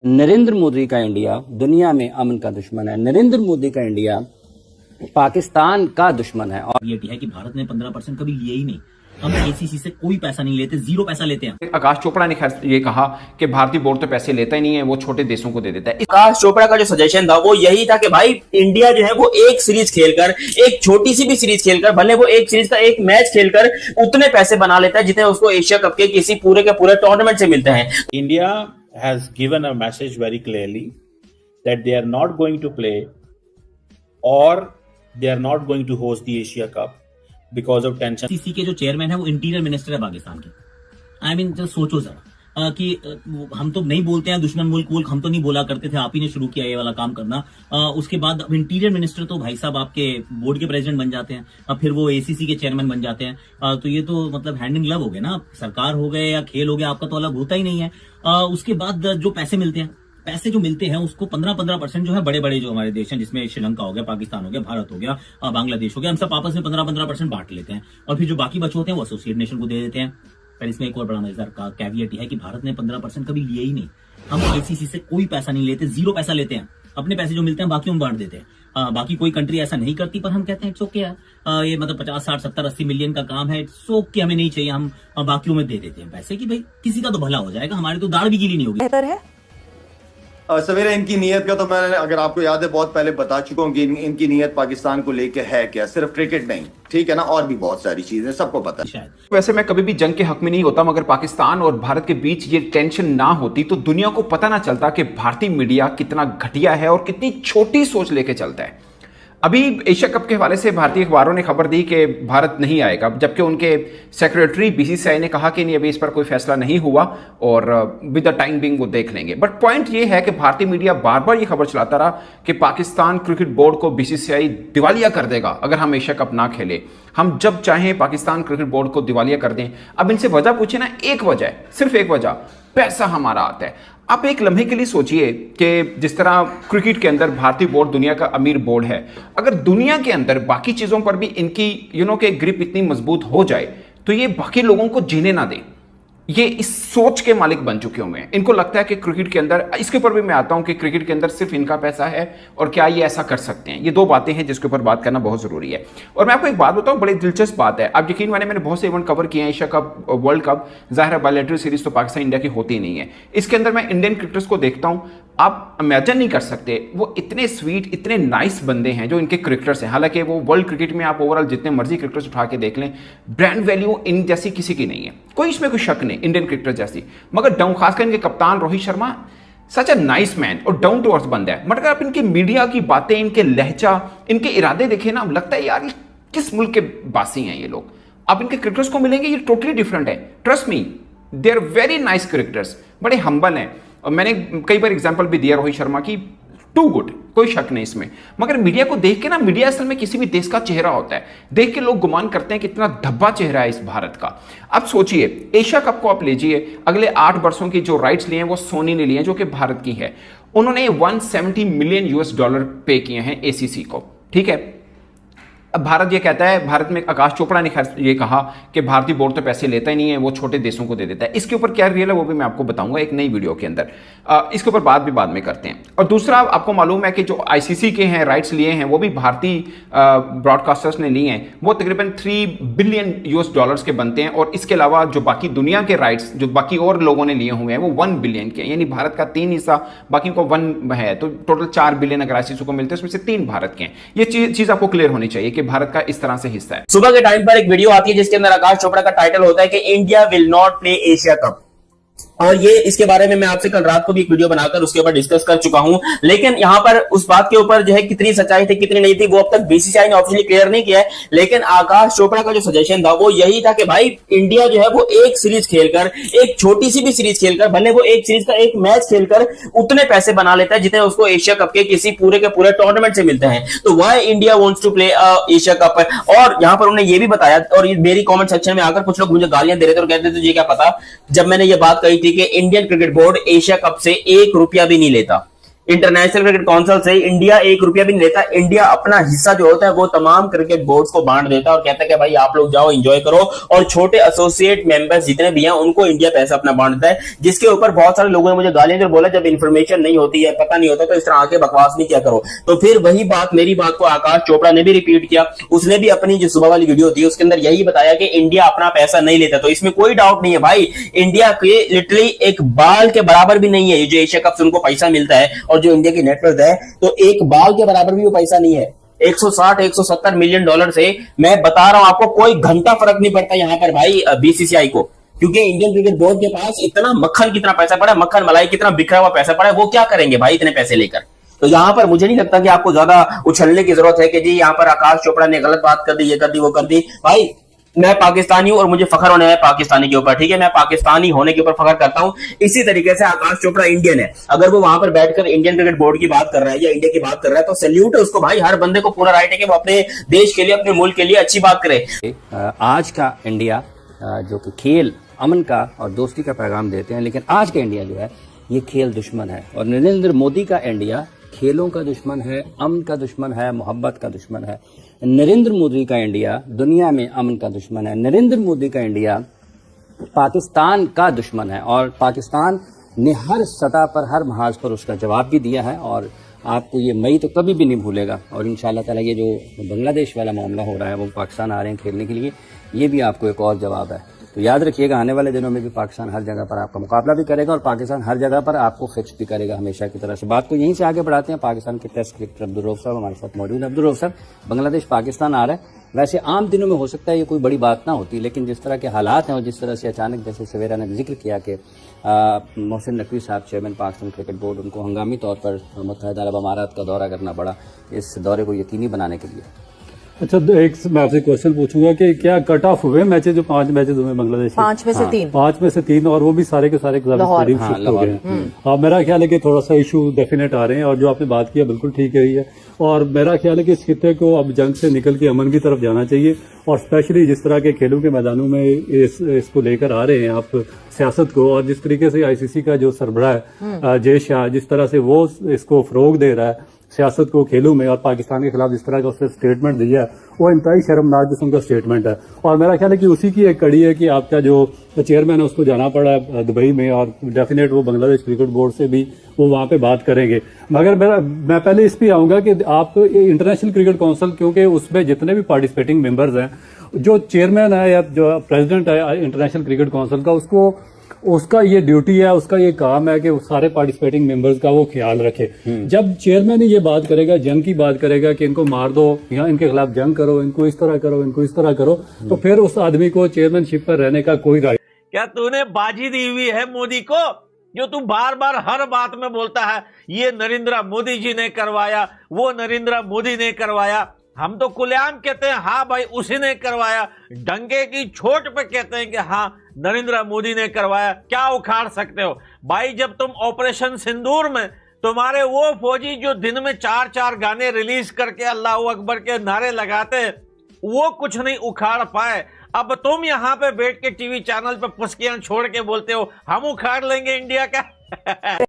नरेंद्र मोदी का इंडिया दुनिया में अमन का दुश्मन है। नरेंद्र मोदी का इंडिया पाकिस्तान का दुश्मन है। और ये है कि भारत ने 15% कभी लिए ही नहीं। हम एसीसी से कोई पैसा नहीं लेते, 0 पैसा लेते हैं। आकाश चोपड़ा ने खैर ये कहा कि भारतीय बोर्ड तो पैसे लेता ही नहीं है, वो छोटे देशों को दे देता है। आकाश चोपड़ा का जो सजेशन था वो यही था कि भाई इंडिया जो है वो एक सीरीज खेलकर, एक छोटी सी भी सीरीज खेलकर, भले वो एक सीरीज का एक मैच खेलकर उतने पैसे बना लेता है जितने उसको एशिया कप के किसी पूरे के पूरे टूर्नामेंट से मिलते हैं। India has given a message very clearly that they are not going to play or they are not going to host the Asia Cup because of tension. CC के जो चेयरमैन है वो इंटीरियर मिनिस्टर है पाकिस्तान के। I mean सोचो जरा कि हम तो नहीं बोलते हैं दुश्मन मुल्क हम तो नहीं बोला करते थे, आप ही ने शुरू किया ये वाला काम करना। उसके बाद अब इंटीरियर मिनिस्टर तो भाई साहब आपके बोर्ड के प्रेसिडेंट बन जाते हैं, अब फिर वो एसीसी के चेयरमैन बन जाते हैं। तो ये तो मतलब हैंड इन ग्लव हो गए ना, सरकार हो गए या खेल हो गया, आपका तो अलग होता ही नहीं है। उसके बाद जो पैसे मिलते हैं, पैसे जो मिलते हैं उसको 15% जो है बड़े बड़े जो हमारे देश हैं, जिसमें श्रीलंका हो गया, पाकिस्तान हो गया, भारत हो गया, बांग्लादेश हो गया, हम सब आपस में 15% बांट लेते हैं और फिर जो बाकी बचे होते हैं वो एसोसिएट नेशन को दे देते हैं। पर इसमें एक और बड़ा मजेदार का कैविएट है कि भारत ने 15% कभी लिए ही नहीं। हम आईसीसी से कोई पैसा नहीं लेते, 0 पैसा लेते हैं। अपने पैसे जो मिलते हैं बाकियों में बांट देते हैं। बाकी कोई कंट्री ऐसा नहीं करती, पर हम कहते हैं इट्स ओके यार, ये मतलब 50, 60, 70, 80 मिलियन का काम है, इट्स ओके, हमें नहीं चाहिए, हम बाकियों में दे देते हैं पैसे कि भाई किसी का तो भला हो जाएगा, हमारी तो दाढ़ भी गीली नहीं होगी। बेहतर है। सवेरा इनकी नीयत का तो मैंने, अगर आपको याद है, बहुत पहले बता चुका हूँ कि इनकी नीयत पाकिस्तान को लेके है क्या। सिर्फ क्रिकेट नहीं, ठीक है ना, और भी बहुत सारी चीजें सबको पता है। वैसे मैं कभी भी जंग के हक में नहीं होता, मगर पाकिस्तान और भारत के बीच ये टेंशन ना होती तो दुनिया को पता ना चलता कि भारतीय मीडिया कितना घटिया है और कितनी छोटी सोच लेके चलता है। अभी एशिया कप के हवाले से भारतीय अखबारों ने खबर दी कि भारत नहीं आएगा, जबकि उनके सेक्रेटरी बीसीसीआई ने कहा कि नहीं, अभी इस पर कोई फैसला नहीं हुआ और विद द टाइम बिंग वो देख लेंगे। बट पॉइंट ये है कि भारतीय मीडिया बार बार ये खबर चलाता रहा कि पाकिस्तान क्रिकेट बोर्ड को बीसीसीआई दिवालिया कर देगा अगर हम एशिया कप ना खेले, हम जब चाहें पाकिस्तान क्रिकेट बोर्ड को दिवालिया कर दें। अब इनसे वजह पूछे ना, एक वजह है, सिर्फ एक वजह, पैसा हमारा आता है। आप एक लम्हे के लिए सोचिए कि जिस तरह क्रिकेट के अंदर भारतीय बोर्ड दुनिया का अमीर बोर्ड है, अगर दुनिया के अंदर बाकी चीज़ों पर भी इनकी के ग्रिप इतनी मजबूत हो जाए तो ये बाकी लोगों को जीने ना दें। ये इस सोच के मालिक बन चुके हुए हैं। इनको लगता है कि क्रिकेट के अंदर, इसके ऊपर भी मैं आता हूं कि क्रिकेट के अंदर सिर्फ इनका पैसा है और क्या ये ऐसा कर सकते हैं। ये दो बातें हैं जिसके ऊपर बात करना बहुत जरूरी है। और मैं आपको एक बात बताऊं, बड़ी दिलचस्प बात है। आप यकीन माने, मैंने बहुत से इवेंट कवर किए हैं, एशिया कप, वर्ल्ड कप, जाहिर है बायलैटरल सीरीज तो पाकिस्तान इंडिया की होती नहीं है। इसके अंदर मैं इंडियन क्रिकेटर्स को देखता हूं, आप इमेजिन नहीं कर सकते, वो इतने स्वीट, इतने नाइस बंदे हैं जो इनके क्रिकेटर्स हैं। हालांकि वो वर्ल्ड क्रिकेट में आप ओवरऑल जितने मर्जी क्रिकेटर्स उठा के देख लें, ब्रांड वैल्यू इन जैसी किसी की नहीं है, कोई इसमें कोई शक नहीं, इंडियन क्रिकेटर जैसी। मगर डाउन, खासकर इनके कप्तान रोहित शर्मा सच अ नाइस मैन और डाउन टू अर्थ बंदा है। मगर आप इनकी मीडिया की बातें, इनके लहजा, इनके इरादे देखें ना, लगता है यार ये किस मुल्क के बासी हैं ये लोग। आप इनके क्रिकेटर्स को मिलेंगे, ये टोटली डिफरेंट है। Trust me, they are very nice cricketers, बड़े हम्बल हैं। और मैंने कई बार एग्जांपल भी दिया रोहित शर्मा की, टू गुड, कोई शक नहीं इसमें। मगर मीडिया को देख के ना, मीडिया असल में किसी भी देश का चेहरा होता है, देख के लोग गुमान करते हैं कि इतना धब्बा चेहरा है इस भारत का। अब सोचिए, एशिया कप को आप लीजिए, अगले 8 वर्षों की जो राइट्स लिए हैं वो सोनी ने लिए हैं, जो कि भारत की है। उन्होंने $170 मिलियन पे किए हैं एसीसी को, ठीक है। अब भारत ये कहता है, भारत में आकाश चोपड़ा ने खैर ये कहा कि भारतीय बोर्ड तो पैसे लेता ही नहीं है, वो छोटे देशों को दे देता है। इसके ऊपर क्या रियल है वो भी मैं आपको बताऊंगा एक नई वीडियो के अंदर। इसके ऊपर बात भी बाद में करते हैं। और दूसरा, आपको मालूम है कि जो आईसीसी के हैं राइट्स लिए हैं, वो भी भारतीय ब्रॉडकास्टर्स ने लिए हैं, वो तकरीबन $3 बिलियन के बनते हैं। और इसके अलावा जो बाकी दुनिया के राइट्स जो बाकी और लोगों ने लिए हुए हैं वो 1 बिलियन के हैं, यानी भारत का 3 हिस्सा, बाकी को 1 है, तो टोटल 4 बिलियन अगर आईसीसी को मिलते हैं, उसमें से 3 भारत के हैं। ये चीज आपको क्लियर होनी चाहिए कि भारत का इस तरह से हिस्सा है। सुबह के टाइम पर एक वीडियो आती है जिसके अंदर आकाश चोपड़ा का टाइटल होता है कि India will not play Asia cup. और ये इसके बारे में मैं आपसे कल रात को भी एक वीडियो बनाकर उसके ऊपर डिस्कस कर चुका हूं, लेकिन यहां पर उस बात के ऊपर जो है कितनी सच्चाई थी कितनी नहीं थी वो अब तक बीसीसीआई ने ऑफिशियली क्लियर नहीं किया है। लेकिन आकाश चोपड़ा का जो सजेशन था वो यही था कि भाई इंडिया जो है वो एक सीरीज खेलकर, एक छोटी सी भी सीरीज खेलकर, भले वो एक सीरीज का एक मैच खेलकर उतने पैसे बना लेता है जितने उसको एशिया कप के किसी पूरे के पूरे टूर्नामेंट से मिलते हैं। तो why India wants to play Asia cup. और यहां पर उन्होंने ये भी बताया, और मेरी कॉमेंट सेक्शन में आकर कुछ लोग मुझे गालियां दे रहे थे और कहते थे तुझे क्या पता, जब मैंने ये बात कही थी कि Indian cricket board Asia cup से 1 रुपया भी नहीं लेता, इंटरनेशनल क्रिकेट काउंसिल से इंडिया 1 रुपया भी नहीं लेता। इंडिया अपना हिस्सा जो होता है वो तमाम क्रिकेट बोर्ड्स को बांट देता है और कहता है कि भाई आप लोग जाओ एंजॉय करो, और छोटे एसोसिएट मेंबर्स जितने भी हैं उनको इंडिया पैसा अपना बांटता है। जिसके ऊपर बहुत सारे लोगों ने मुझे गालियां जो बोला, जब इन्फॉर्मेशन नहीं होती है, पता नहीं होता, तो इस तरह आके बकवास नहीं किया करो। तो फिर वही बात, मेरी बात को आकाश चोपड़ा ने भी रिपीट किया। उसने भी अपनी जो सुबह वाली वीडियो थी उसके अंदर यही बताया कि इंडिया अपना पैसा नहीं लेता। तो इसमें कोई डाउट नहीं है भाई, इंडिया के लिटरली एक बाल के बराबर भी नहीं है ये जो एशिया कप से उनको पैसा मिलता है, और जो इंडिया की नेटवर्थ है तो एक बाल के बराबर भी वो पैसा नहीं है। 160-170 मिलियन डॉलर से मैं बता रहा हूं आपको, कोई घंटा फर्क नहीं पड़ता यहां पर भाई बीसीसीआई को, क्योंकि इंडियन क्रिकेट बोर्ड के पास इतना मक्खन कितना पैसा पड़ा है, मक्खन मलाई कितना बिखरा हुआ पैसा पड़ा है, वो क्या करेंगे भाई इतने पैसे लेकर। तो यहां पर मुझे नहीं लगता कि आपको ज्यादा उछलने की जरूरत है कि जी यहां पर आकाश चोपड़ा ने गलत बात कर दी, ये कर दी, वो कर दी। भाई मैं पाकिस्तानी हूं और मुझे फख्र होना है पाकिस्तानी के ऊपर, ठीक है, मैं पाकिस्तानी होने के ऊपर फख्र करता हूं। इसी तरीके से आकाश चोपड़ा इंडियन है, अगर वो वहां पर बैठकर इंडियन क्रिकेट बोर्ड की बात कर रहा है या इंडिया की बात कर रहा है तो सैल्यूट है उसको भाई। हर बंदे को पूरा राइट है कि वो अपने देश के लिए, अपने मुल्क के लिए अच्छी बात करे। आज का इंडिया जो कि खेल अमन का और दोस्ती का पैगाम देते हैं, लेकिन आज का इंडिया जो है ये खेल दुश्मन है। और नरेंद्र मोदी का इंडिया खेलों का दुश्मन है, अमन का दुश्मन है, मोहब्बत का दुश्मन है। नरेंद्र मोदी का इंडिया दुनिया में अमन का दुश्मन है। नरेंद्र मोदी का इंडिया पाकिस्तान का दुश्मन है, और पाकिस्तान ने हर सतह पर, हर महाज पर उसका जवाब भी दिया है, और आपको ये मई तो कभी भी नहीं भूलेगा। और इंशाल्लाह ताला ये जो बांग्लादेश वाला मामला हो रहा है, वो पाकिस्तान आ रहे हैं खेलने के लिए, ये भी आपको एक और जवाब है। तो याद रखिएगा, आने वाले दिनों में भी पाकिस्तान हर जगह पर आपका मुकाबला भी करेगा, और पाकिस्तान हर जगह पर आपको फिक्स भी करेगा हमेशा की तरह से। बात को यहीं से आगे बढ़ाते हैं। पाकिस्तान के टेस्ट क्रिकेटर अब्दुल रऊफ साहब हमारे साथ मौजूद है। अब्दुल रऊफ साहब, बांग्लादेश पाकिस्तान आ रहा है, वैसे आम दिनों में हो सकता है ये कोई बड़ी बात ना होती, लेकिन जिस तरह के हालात हैं और जिस तरह से अचानक, जैसे सवेरा ने जिक्र किया कि मोहसिन नकवी साहब चेयरमैन पाकिस्तान क्रिकेट बोर्ड, उनको हंगामी तौर पर मुत्तहिदा अरब अमारात का दौरा करना पड़ा इस दौरे को यकीनी बनाने के लिए। अच्छा, एक मैं आपसे क्वेश्चन पूछूंगा कि क्या कट ऑफ हुए मैचेस, जो 5 मैचेस हुए बांग्लादेश के? 5 में से 3। 5 में से 3, और वो भी सारे के सारे स्टेडियम शिफ्ट हो गए हैं। अब मेरा ख्याल है कि थोड़ा सा इशू डेफिनेट आ रहे हैं, और जो आपने बात किया बिल्कुल ठीक है ही है। और मेरा ख्याल है कि इस खित्ते को अब जंग से निकल के अमन की तरफ जाना चाहिए, और स्पेशली जिस तरह के खेलों के मैदानों में इसको लेकर आ रहे हैं आप सियासत को, और जिस तरीके से आईसीसी का जो सरबराह है जय शाह, जिस तरह से वो इसको फरोग दे रहा है सियासत को खेलों में, और पाकिस्तान के खिलाफ जिस तरह का उसने स्टेटमेंट दिया है, वो इंतहाई शर्मनाक किस्म का स्टेटमेंट है। और मेरा ख्याल है कि उसी की एक कड़ी है कि आपका जो चेयरमैन है उसको जाना पड़ा है दुबई में, और डेफिनेट वो बांग्लादेश क्रिकेट बोर्ड से भी वो वहां पे बात करेंगे। मगर मैं पहले इस पे आऊंगा कि आप इंटरनेशनल क्रिकेट काउंसिल, क्योंकि उसमें जितने भी पार्टिसिपेटिंग मेंबर्स हैं, जो चेयरमैन है या जो प्रेसिडेंट है इंटरनेशनल क्रिकेट काउंसिल का, उसका ये ड्यूटी है, उसका ये काम है कि सारे पार्टिसिपेटिंग मेंबर्स का वो ख्याल रखे। जब चेयरमैन ये बात करेगा, जंग की बात करेगा कि इनको मार दो या इनके खिलाफ जंग करो, इनको इस तरह करो, इनको इस तरह करो, तो फिर उस आदमी को चेयरमैनशिप पर रहने का कोई राइट। क्या तूने बाजी दी हुई है मोदी को, जो तू बार बार हर बात में बोलता है ये नरेंद्र मोदी जी ने करवाया, वो नरेंद्र मोदी ने करवाया? हम तो खुलेआम कहते हैं हाँ भाई उसी ने करवाया, डंके की छोट पे कहते हैं कि हाँ नरेंद्र मोदी ने करवाया। क्या उखाड़ सकते हो भाई? जब तुम ऑपरेशन सिंदूर में तुम्हारे वो फौजी जो दिन में 4-4 गाने रिलीज करके अल्लाह अकबर के नारे लगाते, वो कुछ नहीं उखाड़ पाए। अब तुम यहाँ पे बैठ के टीवी चैनल पे पुस्कियां छोड़ के बोलते हो हम उखाड़ लेंगे इंडिया का।